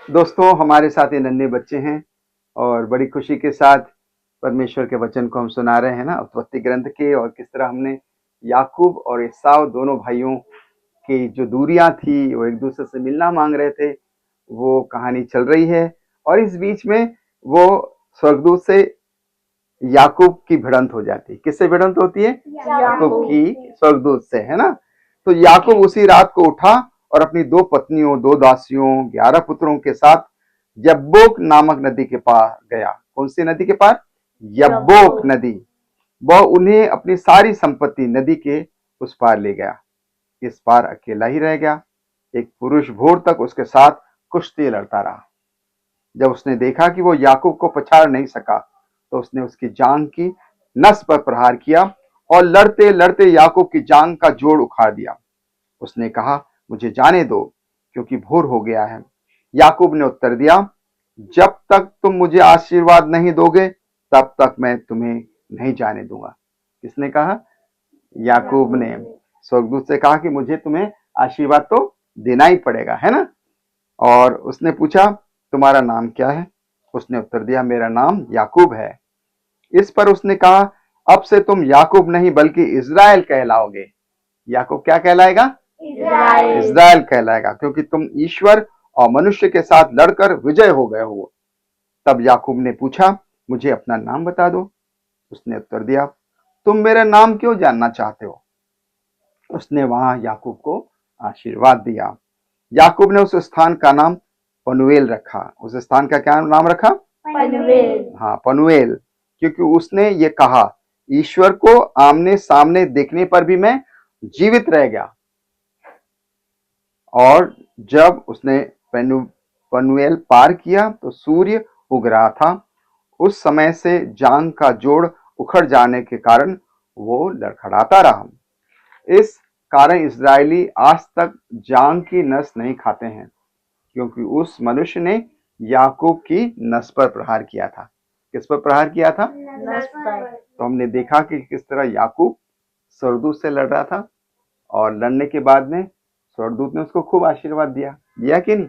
दोस्तों, हमारे साथ ये नन्हे बच्चे हैं और बड़ी खुशी के साथ परमेश्वर के वचन को हम सुना रहे हैं ना, उत्पत्ति ग्रंथ के। और किस तरह हमने याकूब और एसाव दोनों भाइयों की जो दूरियां थी, वो एक दूसरे से मिलना मांग रहे थे, वो कहानी चल रही है। और इस बीच में वो स्वर्गदूत से याकूब की भिड़ंत हो जाती है। किससे भिड़ंत होती है? याकूब की स्वर्गदूत से, है ना। तो याकूब उसी रात को उठा और अपनी 2 पत्नियों, 2 दासियों, 11 पुत्रों के साथ यब्बोक नामक नदी के पार गया। कौन सी नदी के पार? यब्बोक नदी। वह उन्हें अपनी सारी संपत्ति नदी के उस पार ले गया। इस पार अकेला ही रह गया। एक पुरुष भोर तक उसके साथ कुश्ती लड़ता रहा। जब उसने देखा कि वो याकूब को पछाड़ नहीं सका, तो उसने उसकी जांघ की नस पर प्रहार किया और लड़ते लड़ते याकूब की जांघ का जोड़ उखाड़ दिया। उसने कहा, मुझे जाने दो, क्योंकि भोर हो गया है। याकूब ने उत्तर दिया, जब तक तुम मुझे आशीर्वाद नहीं दोगे, तब तक मैं तुम्हें नहीं जाने दूंगा। किसने कहा? याकूब ने स्वर्गदूत से कहा कि मुझे तुम्हें आशीर्वाद तो देना ही पड़ेगा, है ना। और उसने पूछा, तुम्हारा नाम क्या है? उसने उत्तर दिया, मेरा नाम याकूब है। इस पर उसने कहा, अब से तुम याकूब नहीं बल्कि इज़राइल कहलाओगे। याकूब क्या कहलाएगा? इज़राइल कहलाएगा, क्योंकि तुम ईश्वर और मनुष्य के साथ लड़कर विजय हो गए हो। तब याकूब ने पूछा, मुझे अपना नाम बता दो। उसने उत्तर दिया, तुम मेरा नाम क्यों जानना चाहते हो? उसने वहां याकूब को आशीर्वाद दिया। याकूब ने उस स्थान का नाम पनुएल रखा। उस स्थान का क्या नाम रखा? पनुएल। हाँ, पनुएल, क्योंकि उसने ये कहा, ईश्वर को आमने सामने देखने पर भी मैं जीवित रह गया। और जब उसने पनुएल पार किया तो सूर्य उग रहा था। उस समय से जांघ का जोड़ उखड़ जाने के कारण वो लड़खड़ाता रहा। इस कारण इस्राएली आज तक जांघ की नस नहीं खाते हैं, क्योंकि उस मनुष्य ने याकूब की नस पर प्रहार किया था। किस पर प्रहार किया था? नस पर। तो हमने देखा कि किस तरह याकूब स्वर्गदूत से लड़ रहा था, और लड़ने के बाद में स्वर्गदूत ने उसको खूब आशीर्वाद दिया कि नहीं।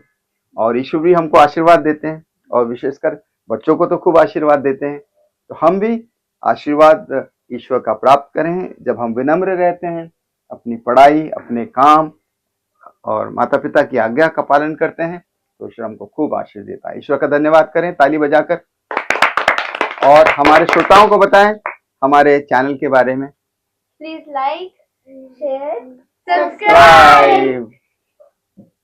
और ईश्वर भी हमको आशीर्वाद देते हैं, और विशेषकर बच्चों को तो खूब आशीर्वाद देते हैं। तो हम भी आशीर्वाद ईश्वर का प्राप्त करें जब हम विनम्र रहते हैं, अपनी पढ़ाई, अपने काम और माता पिता की आज्ञा का पालन करते हैं, तो ईश्वर हमको खूब आशीष देता है। ईश्वर का धन्यवाद करें ताली बजाकर। और हमारे श्रोताओं को बताएं हमारे चैनल के बारे में। Please like, share, subscribe.